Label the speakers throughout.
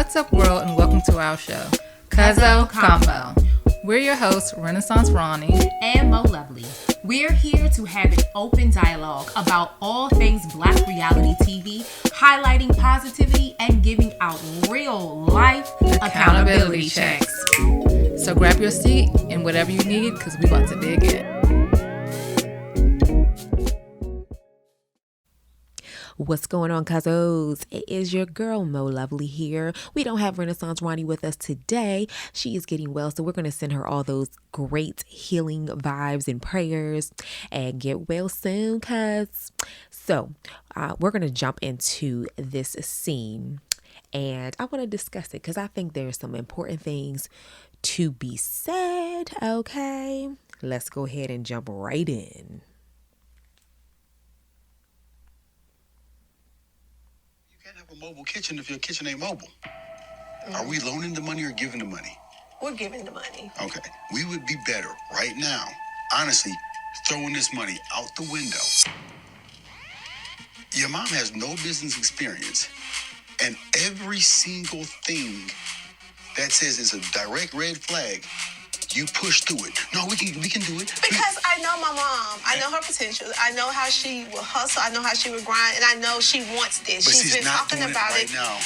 Speaker 1: What's up, world, and welcome to our show, Cuzzo Convo. We're your hosts, Renaissance Ronnie
Speaker 2: and MoLuvlee. We're here to have an open dialogue about all things Black reality TV, highlighting positivity and giving out real life accountability checks.
Speaker 1: So grab your seat and whatever you need, because we're about to dig in.
Speaker 3: What's going on, Cuzzos? It is your girl, MoLuvlee here. We don't have Renaissance Ronnie with us today. She is getting well, so we're going to send her all those great healing vibes and prayers and get well soon, cuz. So we're going to jump into this scene, and I want to discuss it because I think there's some important things to be said, okay? Let's go ahead and jump right in.
Speaker 4: A mobile kitchen if your kitchen ain't mobile. Are we loaning the money or giving the money?
Speaker 5: We're giving the money.
Speaker 4: Okay. We would be better right now, honestly, throwing this money out the window. Your mom has no business experience, and every single thing that says it's a direct red flag, you push through it. No, we can do it.
Speaker 5: Because I know my mom. I know her potential. I know how she will hustle. I know how she will grind. And I know she wants this.
Speaker 4: But
Speaker 5: She's been
Speaker 4: not
Speaker 5: talking
Speaker 4: doing
Speaker 5: about
Speaker 4: it right now.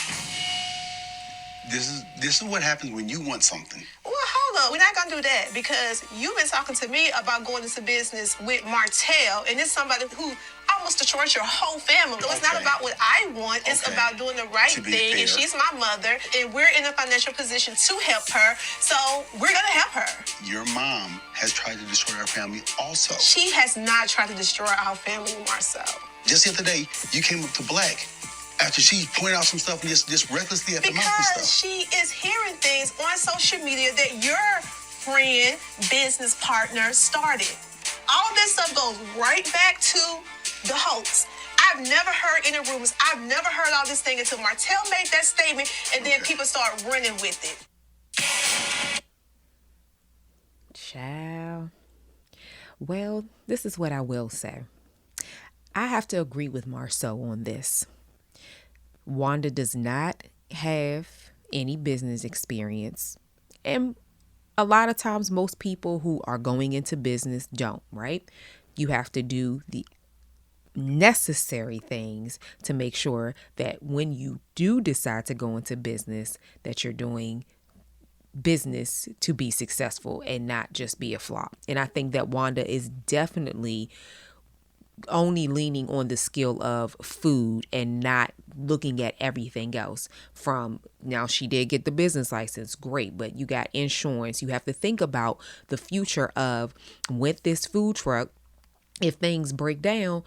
Speaker 4: This is what happens when you want something.
Speaker 5: Well, hold on. We're not going to do that because you've been talking to me about going into business with Martell, and it's somebody who almost destroyed your whole family. So it's not about what I want. It's about doing the right thing. Fair. And she's my mother, and we're in a financial position to help her. So we're going to help her.
Speaker 4: Your mom has tried to destroy our family also.
Speaker 5: She has not tried to destroy our family, Marsau.
Speaker 4: Just the other day, you came up to Black after she pointed out some stuff and just recklessly at the mouth and stuff.
Speaker 5: Because she is hearing things on social media that your friend, business partner started. All this stuff goes right back to the hoax. I've never heard any rumors. I've never heard all this thing until Martell made that statement, and then people start running with it.
Speaker 3: Child. Well, this is what I will say. I have to agree with Marsau on this. Wanda does not have any business experience, and a lot of times most people who are going into business don't, right? You have to do the necessary things to make sure that when you do decide to go into business, that you're doing business to be successful and not just be a flop. And I think that Wanda is definitely only leaning on the skill of food and not looking at everything else. From now, she did get the business license, great, but you got insurance. You have to think about the future of, with this food truck, if things break down,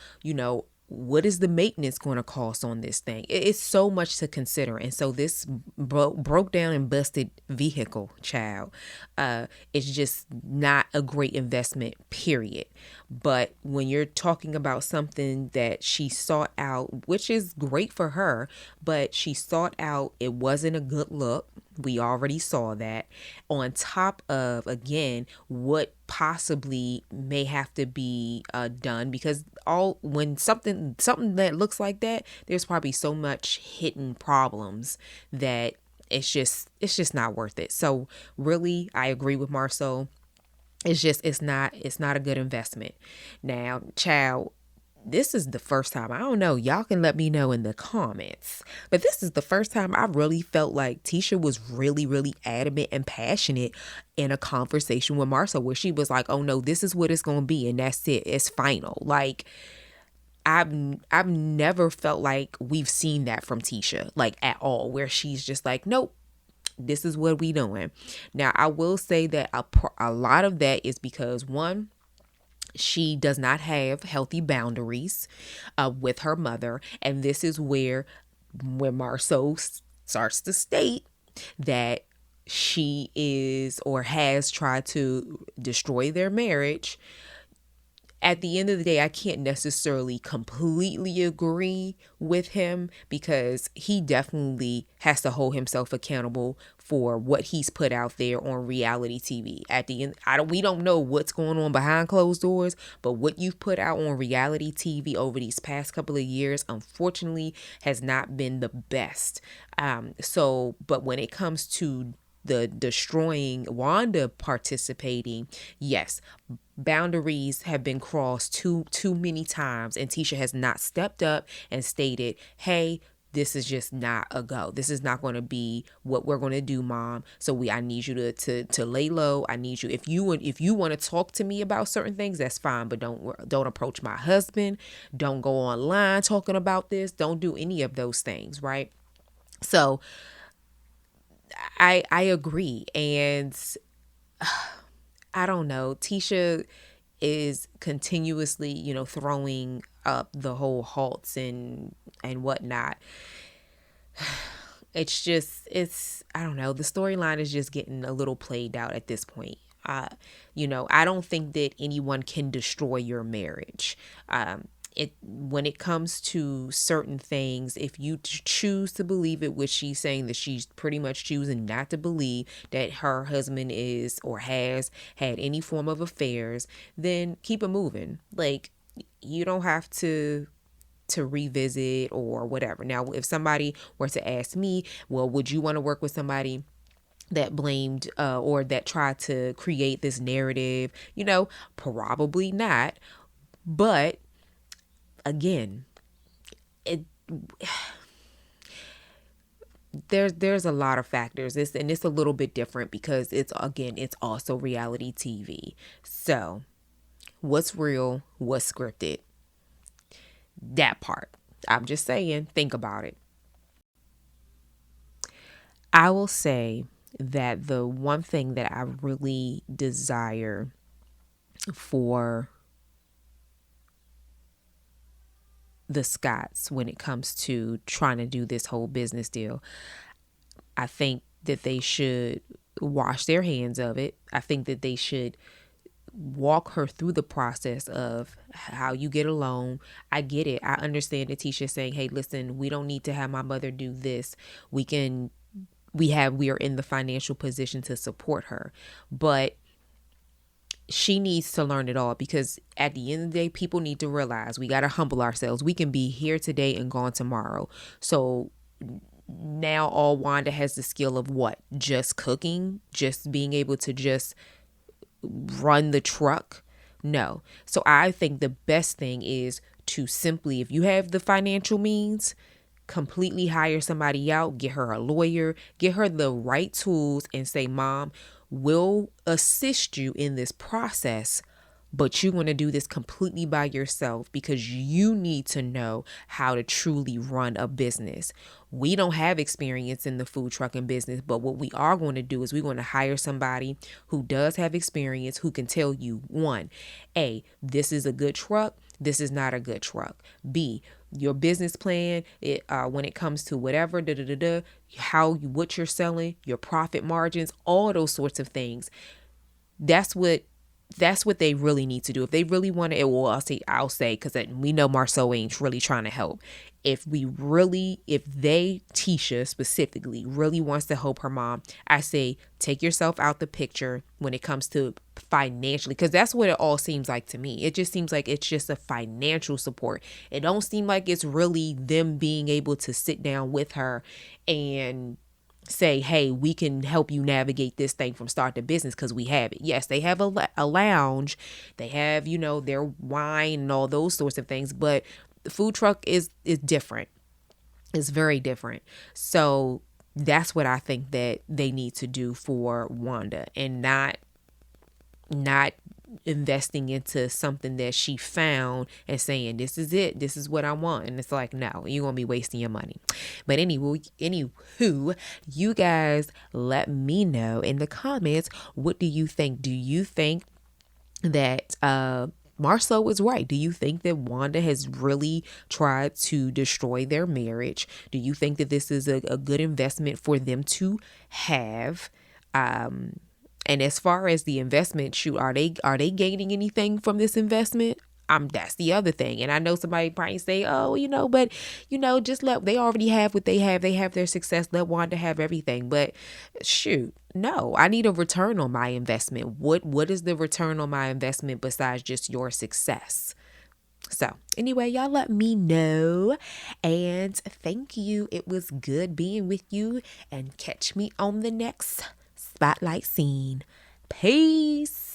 Speaker 3: what is the maintenance going to cost on this thing? It's so much to consider. And so this broke down and busted vehicle, child, it's just not a great investment, period. But when you're talking about something that she sought out, which is great for her, but she sought out, it wasn't a good look. We already saw that. On top of, again, what possibly may have to be done, because when something that looks like that, there's probably so much hidden problems that it's just not worth it. So really, I agree with Marsau. It's not a good investment. Now, child, this is the first time, I don't know, y'all can let me know in the comments, but this is the first time I really felt like Tisha was really, really adamant and passionate in a conversation with Marsau, where she was like, oh no, this is what it's going to be. And that's it. It's final. Like, I've never felt like we've seen that from Tisha, like at all, where she's just like, nope, this is what we doing. Now, I will say that a lot of that is because, one, she does not have healthy boundaries with her mother. And this is where Marsau starts to state that she is or has tried to destroy their marriage. at the end of the day, I can't necessarily completely agree with him because he definitely has to hold himself accountable for what he's put out there on reality TV. At the end, we don't know what's going on behind closed doors, but what you've put out on reality TV over these past couple of years, unfortunately, has not been the best. But when it comes to the destroying Wanda participating, yes, boundaries have been crossed too many times, and Tisha has not stepped up and stated, hey, this is just not a go. This is not going to be what we're going to do, Mom. So I need you to lay low. I need you, if you want to talk to me about certain things, that's fine, but don't approach my husband. Don't go online talking about this. Don't do any of those things, right? So I agree, and I don't know. Tisha is continuously, throwing up the whole halts and whatnot. I don't know. The storyline is just getting a little played out at this point. I don't think that anyone can destroy your marriage. When it comes to certain things, if you choose to believe it, which she's saying that she's pretty much choosing not to believe that her husband is or has had any form of affairs, then keep it moving. Like, you don't have to revisit or whatever. Now, if somebody were to ask me, well, would you want to work with somebody that blamed or that tried to create this narrative? Probably not. But again, there's a lot of factors. It's a little bit different because it's also reality TV. So what's real, what's scripted? That part. I'm just saying, think about it. I will say that the one thing that I really desire for the Scotts when it comes to trying to do this whole business deal, I think that they should wash their hands of it. I think that they should walk her through the process of how you get a loan. I get it. I understand that Tisha saying, hey, listen, we don't need to have my mother do this. We are in the financial position to support her. But she needs to learn it all, because at the end of the day, people need to realize we got to humble ourselves. We can be here today and gone tomorrow. So now all Wanda has the skill of what? Just cooking? Just being able to just run the truck? No. So I think the best thing is to simply, if you have the financial means, completely hire somebody out, get her a lawyer, get her the right tools, and say, Mom, we'll assist you in this process, but you're going to do this completely by yourself because you need to know how to truly run a business. We don't have experience in the food trucking business, but what we are going to do is we're going to hire somebody who does have experience, who can tell you, one, A, this is a good truck, this is not a good truck. B, your business plan, when it comes to whatever, what you're selling, your profit margins, all those sorts of things. That's what they really need to do. If they really want to, I'll say, because we know Marsau ain't really trying to help. If Tisha specifically really wants to help her mom, I say, take yourself out the picture when it comes to financially, because that's what it all seems like to me. It just seems like it's just a financial support. It don't seem like it's really them being able to sit down with her and say, hey, we can help you navigate this thing from start to business because we have it. Yes, they have a lounge. They have, their wine and all those sorts of things. But the food truck is different. It's very different. So that's what I think that they need to do for Wanda, and not investing into something that she found and saying, this is it, this is what I want. And it's like, no, you're going to be wasting your money. But anywho, you guys let me know in the comments, what do you think? Do you think that Marsau was right? Do you think that Wanda has really tried to destroy their marriage? Do you think that this is a good investment for them to have? And as far as the investment, are they gaining anything from this investment? That's the other thing. And I know somebody probably say, oh, but just they already have what they have. They have their success. Let Wanda have everything. But shoot, no, I need a return on my investment. What is the return on my investment besides just your success? So anyway, y'all let me know, and thank you. It was good being with you, and catch me on the next Spotlight Scene. Peace.